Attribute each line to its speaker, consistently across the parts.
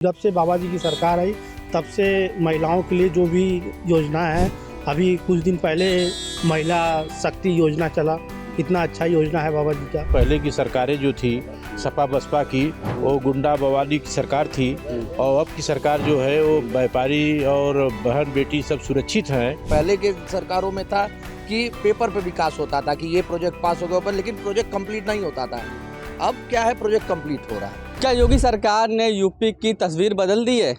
Speaker 1: जब से बाबा जी की सरकार आई तब से महिलाओं के लिए जो भी योजना है, अभी कुछ दिन पहले महिला शक्ति योजना चला, कितना अच्छा योजना है बाबा जी का।
Speaker 2: पहले की सरकारें जो थी सपा बसपा की, वो गुंडा बवाली की सरकार थी, और अब की सरकार जो है वो व्यापारी और बहन बेटी सब सुरक्षित हैं।
Speaker 3: पहले के सरकारों में था कि पेपर पे विकास होता था कि ये प्रोजेक्ट पास हो गया पर लेकिन प्रोजेक्ट कंप्लीट नहीं होता था। अब क्या है, प्रोजेक्ट कंप्लीट हो रहा है।
Speaker 4: क्या योगी सरकार ने यूपी की तस्वीर बदल दी है?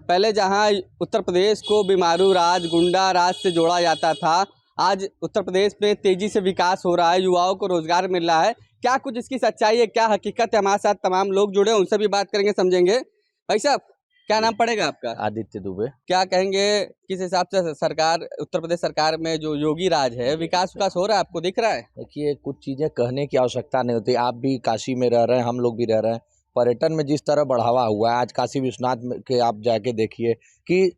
Speaker 4: पहले जहां उत्तर प्रदेश को बीमारू राज, गुंडा राज से जोड़ा जाता था, आज उत्तर प्रदेश में तेजी से विकास हो रहा है, युवाओं को रोजगार मिल रहा है। क्या कुछ इसकी सच्चाई है, क्या हकीकत है? हमारे साथ तमाम लोग जुड़े, उनसे भी बात करेंगे, समझेंगे। भाई साहब, क्या नाम पड़ेगा आपका?
Speaker 5: आदित्य दुबे।
Speaker 4: क्या कहेंगे, किस हिसाब से सरकार, उत्तर प्रदेश सरकार में जो योगी राज है, विकास हो रहा है, आपको दिख रहा है?
Speaker 3: देखिए, कुछ चीजें कहने की आवश्यकता नहीं होती। आप भी काशी में रह रहे हैं, हम लोग भी रह रहे हैं। पर्यटन में जिस तरह बढ़ावा हुआ है, आज काशी विश्वनाथ के आप जाके देखिए कि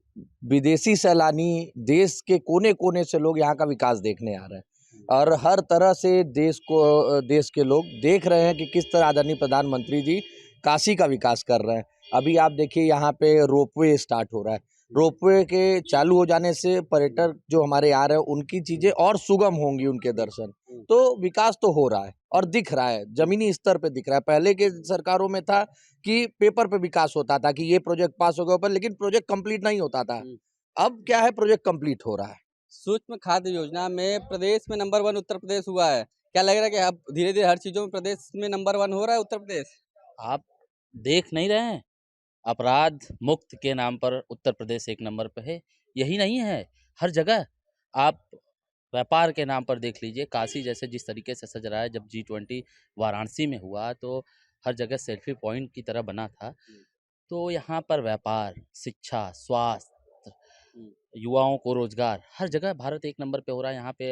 Speaker 3: विदेशी सैलानी देश के कोने कोने से लोग यहाँ का विकास देखने आ रहे हैं, और हर तरह से देश के लोग देख रहे हैं कि किस तरह आदरणीय प्रधानमंत्री जी काशी का विकास कर रहे हैं। अभी आप देखिए, यहाँ पे रोपवे स्टार्ट हो रहा है। रोपवे के चालू हो जाने से पर्यटक जो हमारे आ रहे हैं उनकी चीजें और सुगम होंगी, उनके दर्शन। तो विकास तो हो रहा है और दिख रहा है, जमीनी स्तर पे दिख रहा है। पहले के सरकारों में था कि पेपर पे विकास होता था कि ये प्रोजेक्ट पास हो गया पर लेकिन प्रोजेक्ट कंप्लीट नहीं होता था। अब क्या है, प्रोजेक्ट कंप्लीट हो रहा है।
Speaker 4: सूक्ष्म खाद्य योजना में प्रदेश में नंबर 1 उत्तर प्रदेश हुआ है। क्या लग रहा है कि अब धीरे धीरे हर चीजों में प्रदेश में नंबर 1 हो रहा है उत्तर प्रदेश?
Speaker 5: आप देख नहीं रहे हैं, अपराध मुक्त के नाम पर उत्तर प्रदेश एक नंबर पे है। यही नहीं है, हर जगह आप व्यापार के नाम पर देख लीजिए। काशी जैसे जिस तरीके से सज रहा है, जब G20 वाराणसी में हुआ तो हर जगह सेल्फी पॉइंट की तरह बना था। तो यहाँ पर व्यापार, शिक्षा, स्वास्थ्य, युवाओं को रोजगार, हर जगह भारत एक नंबर पे हो रहा है। यहाँ पे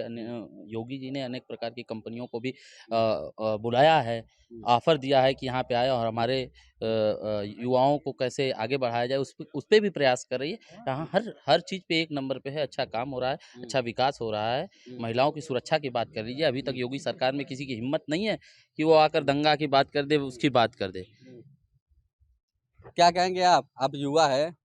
Speaker 5: योगी जी ने अनेक प्रकार की कंपनियों को भी बुलाया है, ऑफर दिया है कि यहाँ पे आए और हमारे युवाओं को कैसे आगे बढ़ाया जाए, उस पे भी प्रयास कर रही है। यहाँ हर चीज़ पे एक नंबर पे है। अच्छा काम हो रहा है, अच्छा विकास हो रहा है। महिलाओं की सुरक्षा की बात कर लीजिए, अभी तक योगी सरकार में किसी की हिम्मत नहीं है कि वो आकर दंगा की बात कर दे, उसकी बात कर दे।
Speaker 4: क्या कहेंगे आप युवा है,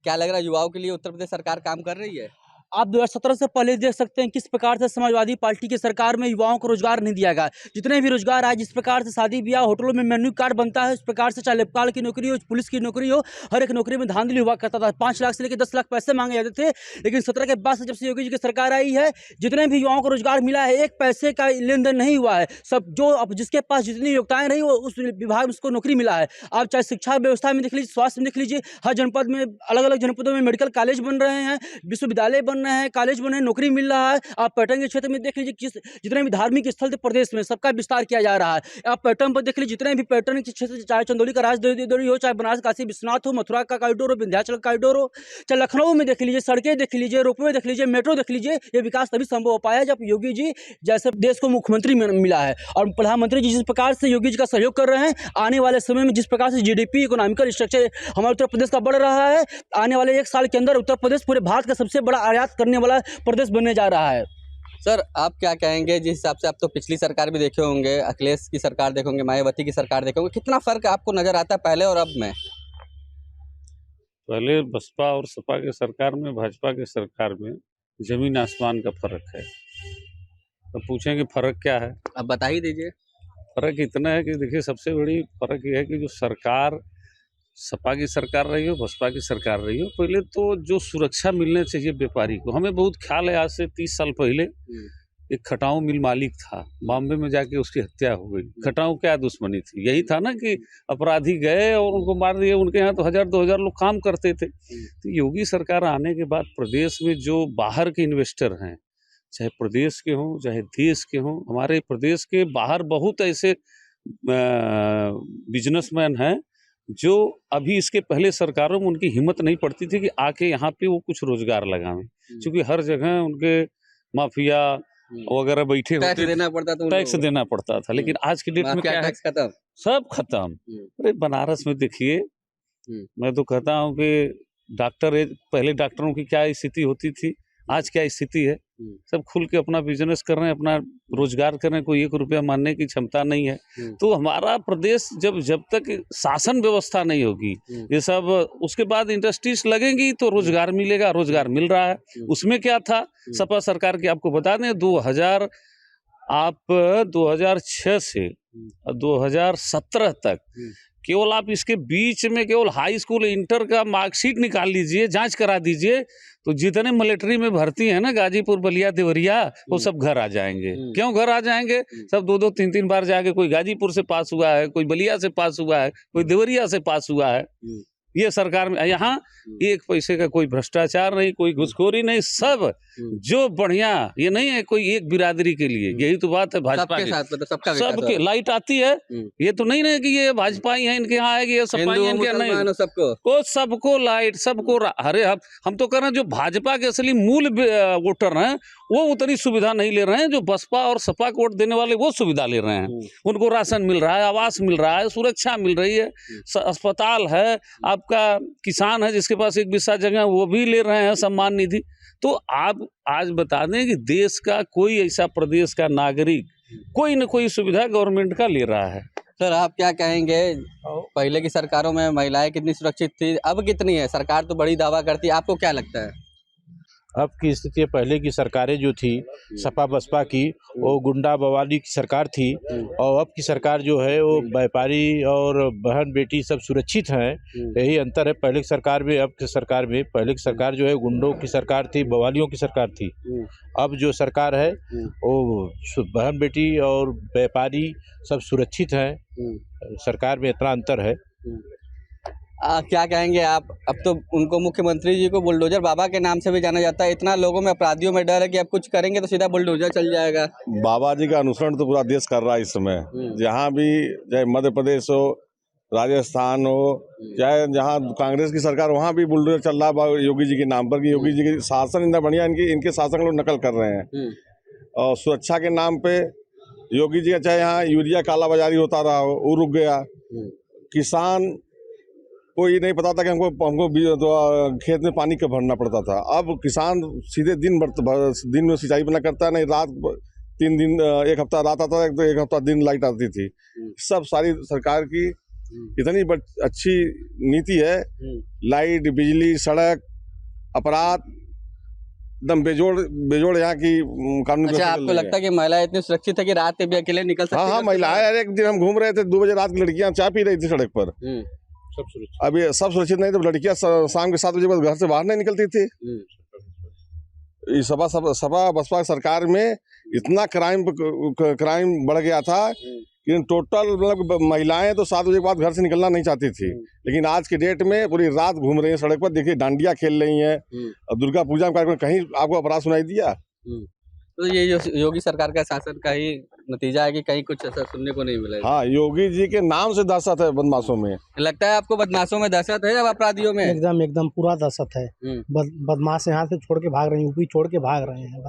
Speaker 4: क्या लग रहा है युवाओं के लिए उत्तर प्रदेश सरकार काम कर रही है?
Speaker 6: आप 2017 से पहले देख सकते हैं किस प्रकार से समाजवादी पार्टी की सरकार में युवाओं को रोजगार नहीं दिया गया। जितने भी रोजगार आए, जिस प्रकार से शादी ब्याह, होटलों में मेन्यू कार्ड बनता है, उस प्रकार से चाहे लेखपाल की नौकरी हो, पुलिस की नौकरी हो, हर एक नौकरी में धांधली हुआ करता था। 5 लाख से लेकर 10 लाख पैसे मांगे जाते थे। लेकिन 17 के बाद से जब से योगी जी की सरकार आई है, जितने भी युवाओं को रोजगार मिला है, एक पैसे का लेन देन नहीं हुआ है। सब जो अब जिसके पास जितनी योग्यताएं रही, वो उस विभाग में उसको नौकरी मिला है। आप चाहे शिक्षा व्यवस्था में देख लीजिए, स्वास्थ्य में देख लीजिए, हर जनपद में अलग अलग जनपदों में मेडिकल कॉलेज बन रहे हैं, विश्वविद्यालय बन रहे हैं, कॉलेज बन रहे हैं, नौकरी मिल रहा है। आप पर्यटन के क्षेत्र में देख लीजिए, जितने भी धार्मिक स्थल थे प्रदेश में, सबका विस्तार किया जा रहा है। आप पर्यटन पर देख लीजिए, जितने भी पर्यटन के क्षेत्र, चाहे चंदौली का राजदौरी हो, चाहे बनारस काशी विश्वनाथ हो, मथुरा का कॉरिडोर हो, विंध्याचल का कॉरिडोर हो, चाहे लखनऊ में देख लीजिए, सड़कें देख लीजिए, रोपवे देख लीजिए, मेट्रो देख लीजिए। ये विकास तभी संभव हो पाया जब योगी जी जैसे देश को मुख्यमंत्री मिला है। और प्रधानमंत्री जी जिस प्रकार से योगी जी का सहयोग कर रहे हैं, आने वाले समय में जिस प्रकार से GDP, इकोनॉमिकल स्ट्रक्चर हमारे उत्तर प्रदेश का बढ़ रहा है, आने वाले 1 साल के अंदर उत्तर प्रदेश पूरे भारत का सबसे बड़ा आयात करने वाला प्रदेश बनने जा रहा है।
Speaker 4: सर, आप क्या कहेंगे, जिस हिसाब से आप तो पिछली सरकार भी देखे होंगे, अखिलेश की सरकार देखे होंगे, मायावती की सरकार देखे होंगे, कितना फर्क आपको नजर आता है पहले और अब में?
Speaker 7: पहले बसपा और सपा के सरकार में, भाजपा के सरकार में जमीन आसमान का फर्क है। तो पूछेंगे फर्क क्या है?
Speaker 4: अब बता ही दीजिए।
Speaker 7: फर्क इतना है कि देखिए, सबसे बड़ी फर्क ये है कि जो सरकार सपा की सरकार रही हो, बसपा की सरकार रही हो, पहले तो जो सुरक्षा मिलने चाहिए व्यापारी को, हमें बहुत ख्याल है, आज से 30 साल पहले एक खटाऊ मिल मालिक था, बॉम्बे में जाके उसकी हत्या हो गई। खटाऊ क्या दुश्मनी थी? यही था ना कि अपराधी गए और उनको मार दिए। उनके यहाँ तो 1000-2000 लोग काम करते थे। तो योगी सरकार आने के बाद प्रदेश में जो बाहर के इन्वेस्टर हैं, चाहे प्रदेश के हों चाहे देश के हों, हमारे प्रदेश के बाहर बहुत ऐसे बिजनेसमैन हैं जो अभी इसके पहले सरकारों में उनकी हिम्मत नहीं पड़ती थी कि आके यहाँ पे वो कुछ रोजगार लगाएं, क्योंकि हर जगह उनके माफिया वगैरह बैठे होते,
Speaker 4: टैक्स देना पड़ता था,
Speaker 7: टैक्स देना पड़ता था। लेकिन आज की डेट में क्या है,
Speaker 4: टैक्स खत्म,
Speaker 7: सब खत्म। अरे बनारस में देखिए, मैं तो कहता हूँ कि पहले डॉक्टरों की क्या स्थिति होती थी, आज क्या स्थिति है। सब खुल के अपना बिजनेस कर रहे हैं, अपना रोजगार कर रहे हैं, कोई 1 रुपया मानने की क्षमता नहीं है। तो हमारा प्रदेश जब तक शासन व्यवस्था नहीं होगी, ये सब उसके बाद इंडस्ट्रीज लगेंगी तो रोजगार मिलेगा, रोजगार मिल रहा है। उसमें क्या था, सपा सरकार की आपको बता दें 2006 से 2017 तक केवल आप इसके बीच में केवल हाई स्कूल इंटर का मार्कशीट निकाल लीजिए, जांच करा दीजिए, तो जितने मिलिट्री में भर्ती है ना, गाजीपुर, बलिया, देवरिया, वो सब घर आ जाएंगे। क्यों घर आ जाएंगे? सब 2-2 3-3 बार जाके, कोई गाजीपुर से पास हुआ है, कोई बलिया से पास हुआ है, कोई देवरिया से पास हुआ है। ये सरकार में यहाँ 1 पैसे का कोई भ्रष्टाचार नहीं, कोई घुसखोरी नहीं, सब जो बढ़िया, ये नहीं है कोई एक बिरादरी के लिए, यही तो बात है भाजपा के
Speaker 4: साथ मतलब सबका विकास
Speaker 7: सबके लाइट आती है। ये तो नहीं है कि ये भाजपा ही है इनके यहाँ आएगी, ये सपा ही है इनके यहाँ नहीं, सबको लाइट, सबको अरे हम तो कह रहे हैं जो भाजपा के असली मूल वोटर हैं वो उतनी सुविधा नहीं ले रहे हैं, जो बसपा और सपा को वोट देने वाले वो सुविधा ले रहे हैं। उनको राशन मिल रहा है, आवास मिल रहा है, सुरक्षा मिल रही है, अस्पताल है, आपका किसान है जिसके पास 1 बिस्सा जगह वो भी ले रहे हैं सम्मान निधि। तो आप आज बता दें कि देश का कोई ऐसा प्रदेश का नागरिक कोई न कोई सुविधा गवर्नमेंट का ले रहा है।
Speaker 4: सर आप क्या कहेंगे, पहले की सरकारों में महिलाएं कितनी सुरक्षित थी, अब कितनी है? सरकार तो बड़ी दावा करती है, आपको क्या लगता है?
Speaker 2: अब की स्थिति, पहले की सरकारें जो थी सपा बसपा की, वो गुंडा बवाली की सरकार थी, और अब की सरकार जो है वो व्यापारी और बहन बेटी सब सुरक्षित हैं। यही अंतर है पहले की सरकार में अब की सरकार में। पहले की सरकार जो है गुंडों की सरकार थी, बवालियों की सरकार थी। अब जो सरकार है वो बहन बेटी और व्यापारी सब सुरक्षित हैं। सरकार में इतना अंतर है।
Speaker 4: क्या कहेंगे आप? अब तो उनको, मुख्यमंत्री जी को बुलडोजर बाबा के नाम से भी जाना जाता है। इतना लोगों में अपराधियों में डर है कि अब कुछ करेंगे तो सीधा बुलडोजर चल जाएगा।
Speaker 8: बाबा जी का अनुसरण तो पूरा देश कर रहा है इस समय। जहाँ भी, चाहे मध्य प्रदेश हो, राजस्थान हो, चाहे जहाँ कांग्रेस की सरकार, वहाँ भी बुलडोजर चल रहा है योगी जी के नाम पर। कि योगी जी की शासन इतना बढ़िया, इनके शासन लोग नकल कर रहे हैं। और सुरक्षा के नाम पे योगी जी का, चाहे यहाँ यूरिया कालाबाजारी होता रहा हो, वो रुक गया। किसान को ये नहीं पता था कि हमको तो खेत में पानी कब भरना पड़ता था। अब किसान सीधे दिन में सिंचाई बना करता है, नहीं रात 3 दिन, 1 हफ्ता रात आता है तो 1 हफ्ता दिन लाइट आती थी। सब सारी सरकार की इतनी अच्छी नीति है, लाइट, बिजली, सड़क, अपराध एकदम बेजोड़ यहाँ की कानून।
Speaker 4: अच्छा, आपको लगता है कि महिलाएं इतनी सुरक्षित है कि रात में भी अकेले निकल सकती है?
Speaker 8: हाँ, महिलाएं, एक दिन हम घूम रहे थे, 2 बजे रात की लड़कियां चाय पी रही थी सड़क पर। अभी सब सुरक्षित नहीं, तो लड़कियां शाम के 7 बजे बाद घर से बाहर नहीं निकलती थी। सपा बसपा सरकार में इतना क्राइम बढ़ गया था कि टोटल मतलब महिलाएं तो 7 बजे के बाद घर से निकलना नहीं चाहती थी। लेकिन आज के डेट में पूरी रात घूम रही हैं सड़क पर। देखिए, डांडिया खेल रही हैं, दुर्गा पूजा में कहीं आपको अपराध सुनाई दिया?
Speaker 4: तो ये योगी सरकार का शासन का ही नतीजा है कि कहीं कुछ ऐसा सुनने को नहीं मिला।
Speaker 8: हाँ, योगी जी के नाम से दहशत है बदमाशों में।
Speaker 4: लगता है आपको बदमाशों में दहशत है या अपराधियों में?
Speaker 1: एकदम पूरा दहशत है। बदमाश यहाँ से छोड़ के भाग रहे हैं, यूपी छोड़ के भाग रहे हैं।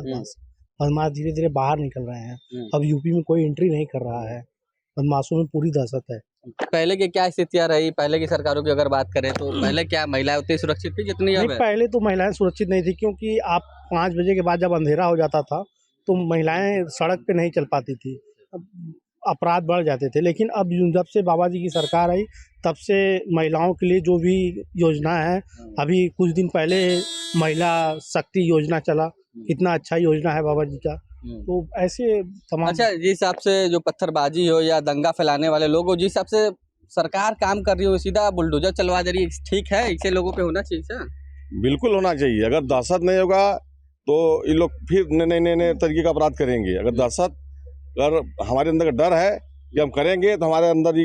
Speaker 1: बदमाश धीरे धीरे बाहर निकल रहे हैं। अब यूपी में कोई एंट्री नहीं कर रहा है। बदमाशों में पूरी दहशत है।
Speaker 4: पहले की क्या स्थितियाँ रही, पहले की सरकारों की अगर बात करें तो पहले क्या महिलाएं उतनी सुरक्षित थी जितनी अब है?
Speaker 1: पहले तो महिलाएं सुरक्षित नहीं थी, क्योंकि आप 5 बजे के बाद जब अंधेरा हो जाता था तो महिलाएं सड़क पे नहीं चल पाती थी, अपराध बढ़ जाते थे। लेकिन अब जब से बाबा जी की सरकार आई, तब से महिलाओं के लिए जो भी योजना है, अभी कुछ दिन पहले महिला शक्ति योजना चला, कितना अच्छा योजना है बाबा जी का। तो ऐसे तमाम। अच्छा, जिस हिसाब से जो पत्थरबाजी हो या दंगा फैलाने वाले लोग हो, जिस हिसाब से सरकार काम कर रही हो, सीधा बुलडोजर चलवा दे रही है, ठीक है? इससे लोगों पे होना चाहिए सर?
Speaker 8: बिल्कुल होना चाहिए। अगर दहशत नहीं होगा तो ये लोग फिर नए तरीके का अपराध करेंगे। अगर हमारे अंदर डर है कि हम करेंगे तो हमारे अंदर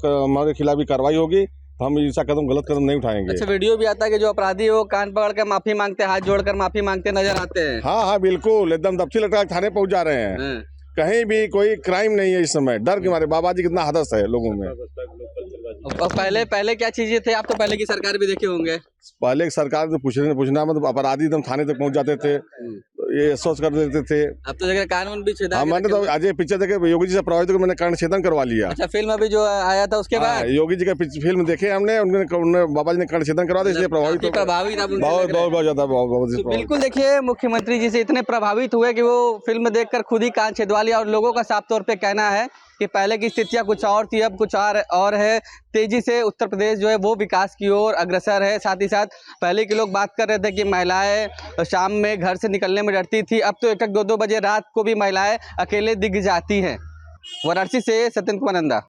Speaker 8: हमारे खिलाफ भी कार्रवाई होगी, तो हम ऐसा गलत कदम नहीं उठाएंगे।
Speaker 4: अच्छा, वीडियो भी आता है कि जो अपराधी हो कान पकड़ कर माफी मांगते, हाथ जोड़कर माफी मांगते नजर आते हैं।
Speaker 8: हाँ, बिल्कुल, एकदम दफ्ती लटका थाने पहुंच जा रहे हैं। कहीं भी कोई क्राइम नहीं है इस समय, डर के हमारे बाबा जी कितना हदस है लोगों में।
Speaker 4: और पहले क्या चीजें थे? आप तो पहले की सरकार भी देखे होंगे।
Speaker 8: पहले की सरकार तो पूछना मतलब अपराधी एकदम थाने तक पहुंच जाते थे। ये सोच कर देते थे।
Speaker 4: अब तो जगह कानून भी छेदा
Speaker 8: हाँ,
Speaker 4: के
Speaker 8: मैंने
Speaker 4: रखे
Speaker 8: तो
Speaker 4: हुए हैं।
Speaker 8: आज ये पिक्चर देखे योगी जी से प्रभावित होकर मैंने कर्ण छेदन करवा लिया।
Speaker 4: अच्छा, फिल्म अभी जो आया था उसके
Speaker 8: हाँ,
Speaker 4: बाद
Speaker 8: योगी जी का फिल्म देखे हमने, उन्होंने बाबा जी ने कर्ण छेदन करवा दिया, इसलिए प्रभावित
Speaker 4: काफी
Speaker 8: हो गए।
Speaker 4: प्रभावित आप उनसे
Speaker 8: बहुत
Speaker 4: लग रहे हैं।
Speaker 8: बहुत बहुत ज्यादा बहुत
Speaker 4: तो बिल्कुल देखिए, मुख्यमंत्री जी से इतने प्रभावित हुए कि वो फिल्म देखकर खुद ही कान छेदवा लिया। और लोगों का साफ तौर पे कहना है कि पहले की स्थितियां कुछ और थी, अब कुछ और है। तेजी से उत्तर प्रदेश जो है वो विकास की ओर अग्रसर है। साथ ही साथ पहले के लोग बात कर रहे थे कि महिलाएं शाम में घर से निकलने में डरती थी, अब तो 1-1, 2-2 बजे रात को भी महिलाएं अकेले दिख जाती हैं। वाराणसी से सत्येंद्र कुमार नंदा।